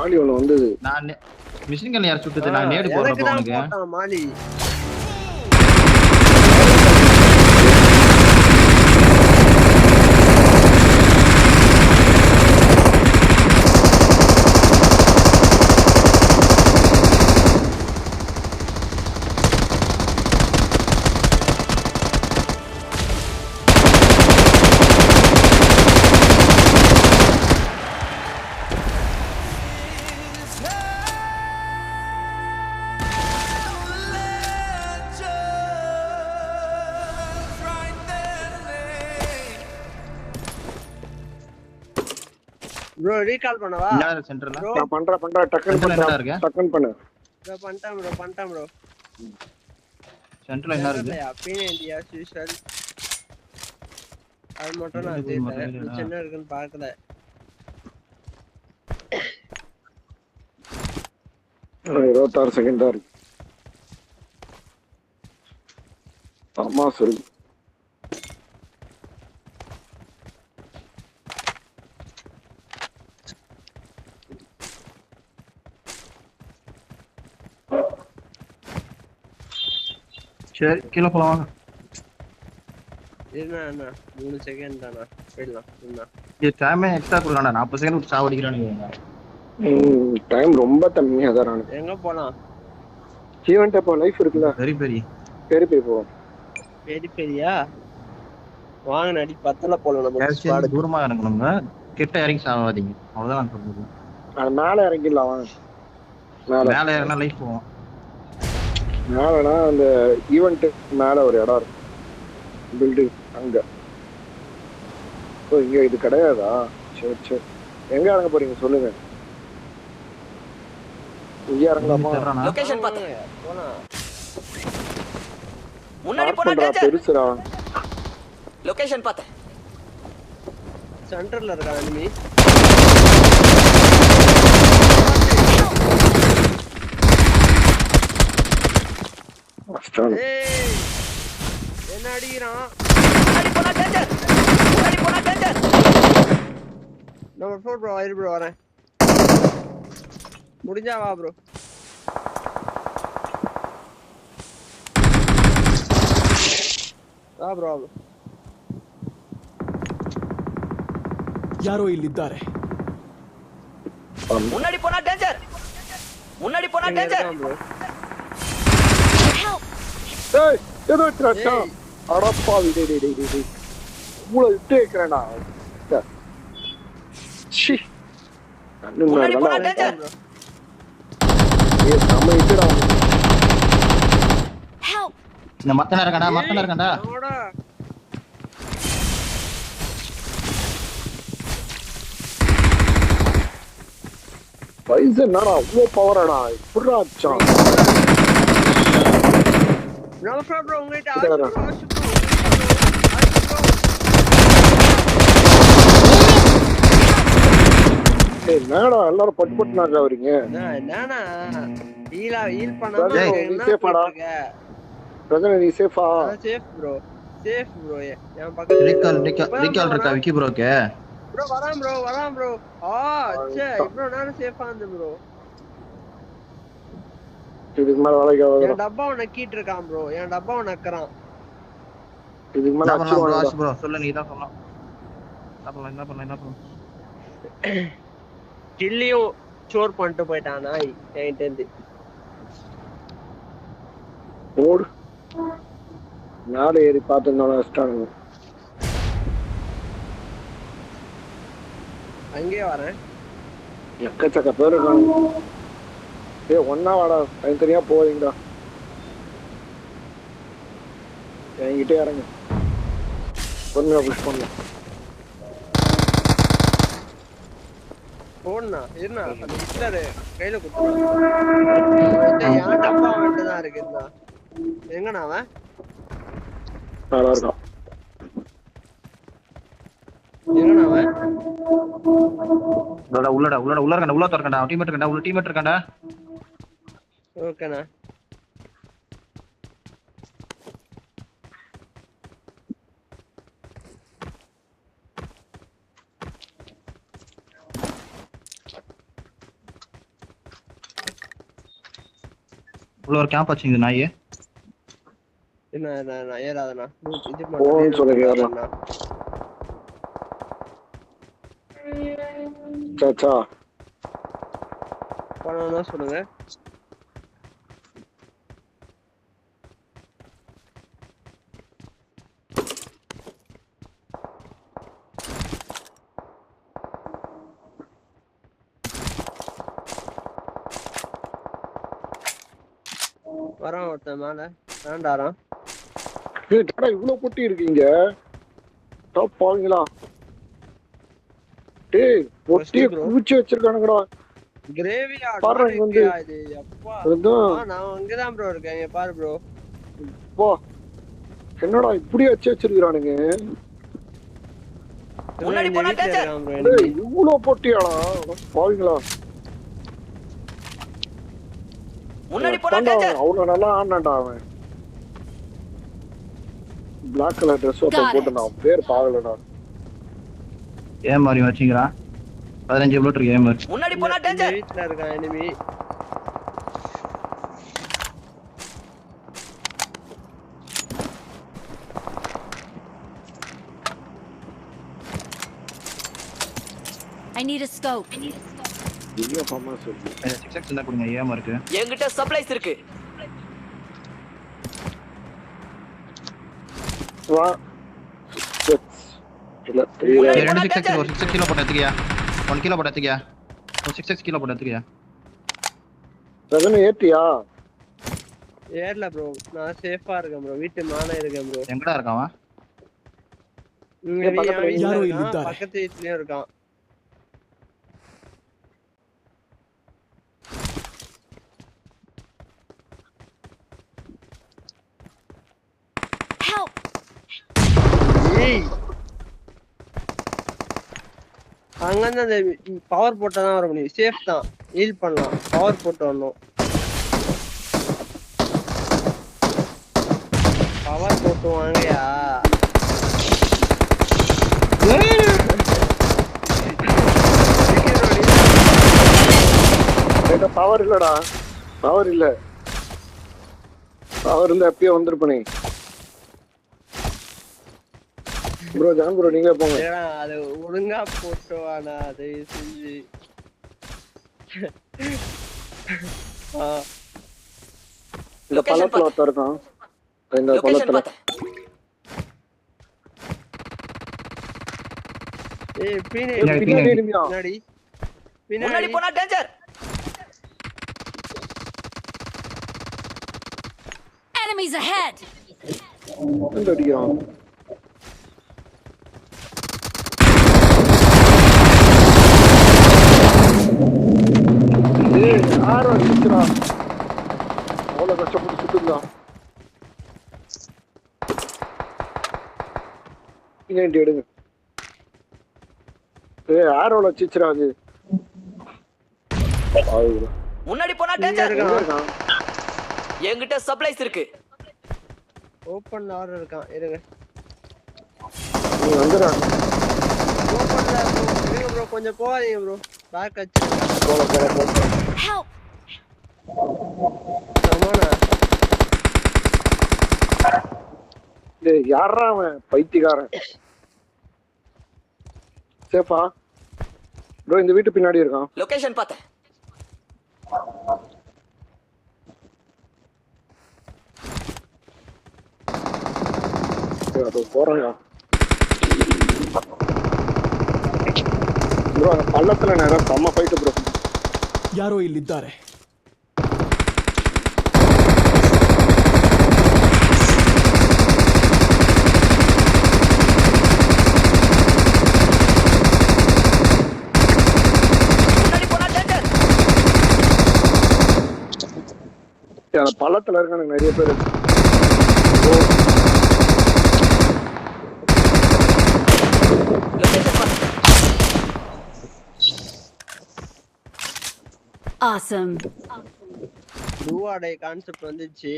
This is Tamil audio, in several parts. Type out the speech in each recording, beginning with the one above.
மாலி ஒண்ணு வந்தது. நான் மிஷின் கன் யார் சுட்டது? நான் நேடு போறப்ப உனக்கு போட்டான் மாலி. bro recall பண்ணவா? என்ன சென்டர்ல? நான் பண்றேன் டக்கன் பண்ணு. bro பண்ணிட்டேன் bro. சென்டர்ல என்ன இருக்கு? அப்பீன் இந்தியா யூசுவல். அது மட்டும் நான் தேடுறேன். என்ன இருக்குன்னு பார்க்கல. நான் 26 செகண்ட் தான் இருக்கு. ஆமா சரி. சரி கீழே போலாம். என்ன 3 செகண்ட் தானா? போயிடலாம். இது டைமே எக்ஸ்ட்ரா கொடுக்கணும். 40 செகண்ட் விட்டு சாவடிக்கிறானுங்க. டைம் ரொம்ப கம்மியா தான் இருக்கு. எங்க போலாம்? ஈவென்ட் அப்ப லைஃப் இருக்குல்ல. பெரிய போவோம். பெரியா வாங்க நடி பத்தல போல நம்ம ஸ்குவாட் தூரமா இறங்கணுங்க. கிட்ட இறங்கி சாவாதீங்க. அவ்வளவுதான் நான் சொல்றது. அது மேல இறங்கிடலாம் வாங்க. மேல இறங்கினா லைஃப் போவோம். மேலனா அந்த ஈவென்ட் மேல ஒரு இடம் இருக்கு. பில்டிங் அங்க. ஓ இங்க இது கிடையாதா? சரி. எங்க இறங்க போறீங்க சொல்லுங்க. இங்க இறங்கலாமா? லொகேஷன் பாத்து போலாம். முன்னாடி போனா டேஞ்சர். பெருசுடா. லொகேஷன் பாத்து. சென்டர்ல இருக்கா எனிமி. ஏய் என்ன அடிக்குறான்? முன்னாடி போனா டேஞ்சர். நம்பர் 4 bro ஐரு bro வரேன். முடிஞ்சா வா bro. வா bro. ಯಾರೋ ಇಲ್ಲಿದ್ದಾರೆ. முன்னாடி போனா டேஞ்சர். ஏய் ஏதோ ட்ரட்டா அடப்பாவி டேய் மூளை விட்டு ஏக்கறடா. சி முன்னாடி போனா டேஞ்சர். ஏய் நம்ம இட்டுடா. இந்த மத்தன இருக்கான்டா. போடா. பைஸ் என்னடா அவ்ளோ பவரடா. புறாச்சா. நம்பர் 4 bro உங்ககிட்ட ஆச்சு bro. ஏய் மேடா எல்லாரும் பட்டு வரீங்க. என்னன்னா ஹீல் பண்ணாம நீ சேஃபாடா? பிரதர் நீ சேஃபா? சேஃப் bro என் பக்கத்துல ரீகால் இருக்கா விக்கி ப்ரோக்கு? bro வரான் bro. அச்சே இவ்ளோ நேரம் சேஃபா இருந்த bro. இதுக்கு மேல வேலைக்கு ஆகாது. என் டப்பாவை நக்கிட்டு இருக்கான் bro. என் டப்பாவை நக்கறான். இதுக்கு மேல அச்சு bro சொல்ல நீ தான் சொல்லணும். என்ன பண்ணலாம் கில்லியும் சோர் பண்ணிட்டு போயிட்டான் நாய் என்கிட்ட இருந்து. ஓடு மேல ஏறி பார்த்துருந்தோம் வச்சிட்டானுங்க. அங்கேயே வரேன். எக்கச்சக்க பேர் இருக்காங்க. ஏய் ஒன்னா வாடா தனித்தனியா போறீங்கடா. என்கிட்ட இறங்க. பொறுமையா புஷ் பண்ணலாம். போனா என்ன அந்த ஹிட்லர் கையில குடுறான். என் டப்பா வந்து தான் இருக்குடா. எங்கடா அவன்? நல்லா இருக்கான். எங்கடா அவன்? உள்ளடா உள்ள தரக்கடா. டீம்மேட் இருக்கான்டா. ஓகேண்ணா. உள்ள ஒரு கேம்ப் வச்சிங்க நாய். என்ன நான் ஏறாதண்ணா இது போன்னு சொல்லி ஏறலாம். சாச்சா பண்ணணும்னா சொல்லுங்க. வரான் ஒருத்தன் மேல வேண்டாரான். இவ்வளவு பொட்டி இருக்கீங்க பாவீங்களா? டேய் பொட்டிய குவிச்சு வச்சிருக்கானுங்கடா. கிரேவியா பாருங்க வந்து இது அப்பா. அதுதான் நான் அங்கதான் ப்ரோ இருக்கேன். இங்க பாரு ப்ரோ. வா என்னடா இப்படி வச்சிருக்கானுங்க? முன்னாடி போனா டேஞ்சர். டேய் இவ்வளவு பொட்டியாடா பாவீங்களா? முன்னாடி போனா டேஞ்சர். அவ்வளவு நல்லா ஆனான்டா அவன். பிளாக் கலர் ட்ரெஸ் போட்டுனான். பேர் பாவலடா. ஏன் மாதிரி வச்சிங்கறான்? 15 புல்லட் இருக்கு ஏமர். முன்னாடி போனா டேஞ்சர். வீட்ல இருக்கான் enemy. I need a scope. இல்ல பாமா சொல்லு. 6x இருந்தா கொடுங்க ஏமர் இருக்கு. என்கிட்ட சப்ளைஸ் இருக்கு. வா இல்ல முன்னாடி ரெண்டு போனா 6x டேஞ்சர். ஒரு 6 கிலோ போட்டு எடுத்துக்கியா? 1 கிலோ போட்டு எடுத்துக்கியா? ஒரு 6x கிலோ போட்டு எடுத்துக்கியா? ரகன ஏத்தியா? ஏர்ல ப்ரோ. நான் சேஃபா இருக்கேன் ப்ரோ. வீட்டு மேல இருக்கேன் ப்ரோ. எங்கடா இருக்கான் அவன்? இங்க பக்கத்துல யாரோ இல்ல. பக்கத்து வீட்லயும் இருக்கான். Help! ஏய் அங்கன்னு அந்த பவர் போட்டா தான் வர முடியும். சேஃப் தான். ஹீல் பண்ணலாம். பவர் போட்டு வரணும். பவர் போட்டு வாங்கயா. என்கிட்ட பவர் இல்லடா. பவர் இல்ல. பவர் இருந்தா எப்பயோ வந்திருப்பனே. ப்ரோ ஜான் ப்ரோ நீங்க போங்க. ஏன்னா அது ஒழுங்கா போட்டு வானா அது செஞ்சு. இந்த பழத்துல ஒருத்தர் இருக்கான். இந்த லொகேஷன் பழத்துல பார்த்தேன். ஏய் பின்னாடி இருமியா? பின்னாடி முன்னாடி போனா டேஞ்சர். Enemies ahead! இந்த அடியா? ஏய் யாரோ அடிச்சுடா. அவ்வளவு கஷ்டப்பட்டு சுட்டுடா. இங்க எடுங்க. ஏய் யாரோல அடிச்சுடா அது? ஆவுடா. முன்னாடி போனா டேஞ்சர். இருக்கான். என்கிட்ட சப்ளைஸ் இருக்கு. ஓபன் ஆர்டர் இருக்கான். இருங்க. நீ வந்துடா. ஓபன்ல இருங்க ப்ரோ. கொஞ்சம் போகாதீங்க ப்ரோ. பேக் அடிச்சு. போல. Help! சமானா. டேய் யாரா அவன் பைத்தியக்காரன்? சேஃபா? ப்ரோ இந்த வீட்டு பின்னாடி இருக்கான். லொகேஷன் பார்த்தேன். அது போறாங்க. ப்ரோ அந்த பள்ளத்துல நேரா செம்ம ஃபைட் ப்ரோ. ಯಾರೋ ಇಲ್ಲಿದ್ದಾರೆ. முன்னாடி போனா டேஞ்சர். அந்த பள்ளத்துல இருக்கானுங்க நிறைய பேர். லொகேஷன் பார்த்தேன். Awesome. டூவாடை கான்செப்ட் வந்துச்சு.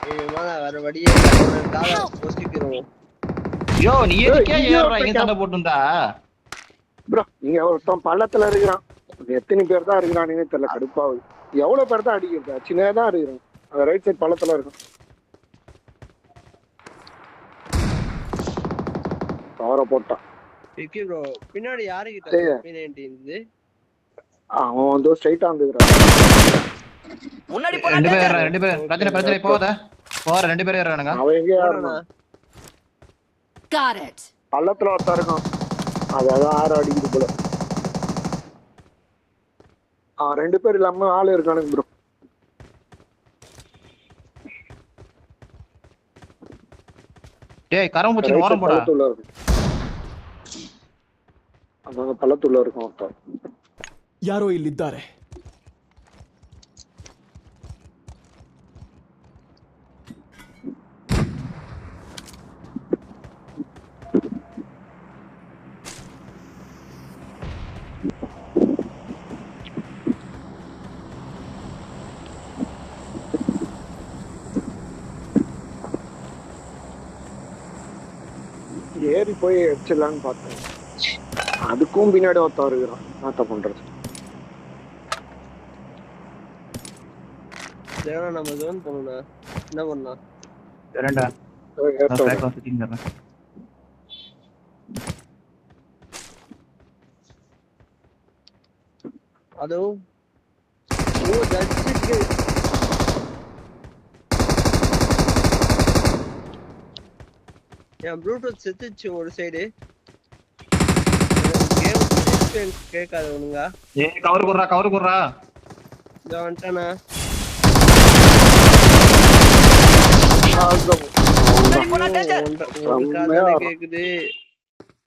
இங்க மேல வர வழியே இல்ல. யோசிக்கிறோம். யோ நீ எதுக்கே ஏறற இங்க சண்டை போட்டுண்டா? ப்ரோ இங்க ஒருத்தன் பள்ளத்துல இருக்கிறான். எத்தனை பேர் தான் இருக்கிறானுன்னு தெரியல. கடுப்பாவுது. எவ்வளவு பேர் தான் அடிக்கிறதா? சின்னதா இருக்கிறான். அந்த ரைட் சைடு பள்ளத்துல இருக்கும். கவரை போட்டான். விக்கி ப்ரோ பின்னாடி யாருக்கிட்ட சரி. P90 இருந்தது? அவன் வந்து ஸ்ட்ரைட்டா வந்துக்கிறான். முன்னாடி போனா ரெண்டு பேர் danger. ரெண்டு பேர் பிரச்சனை போகாத போற ரெண்டு பேரும் ஏறானுங்க. அவன் எங்கேயா போறானா? இருந்தான்? Got it. பள்ளத்துல ஒருத்தன் இருக்கான். அதான் ஆறு அடிக்குது போல. ரெண்டு பேர் இல்லாம ஆளு இருக்கானுங்க ப்ரோ. டேய் கரம் பூச்சி ஓரம் போடா. பள்ளத்துள்ள இருக்கு. அதான் பள்ளத்துள்ள இருக்கும் ஒருத்தன். ಯಾರೋ ಇಲ್ಲಿದ್ದಾರೆ. ஏறி போய் அடிச்சிடலான்னு பார்த்தேன். அதுக்கும் பின்னாடி ஒருத்தன் இருக்கிறான். நாத்த பண்றது. தேவனா நம்ம ஜோன் போணும்னா என்ன பண்ணலாம்? ரெண்டா ஏத்த விடு. பேக் சுத்திங்க தரேன். அதுவும் ஓ தட்சிக்கு என் ப்ளூடூத் செத்துச்சு ஒரு சைடு. கேம் கேட்காது ஒழுங்க. ஏய் கவர் குடுறா. இதோ வந்துட்டானா? முன்னாடி போனா danger. ஒரு காதால கேக்குது.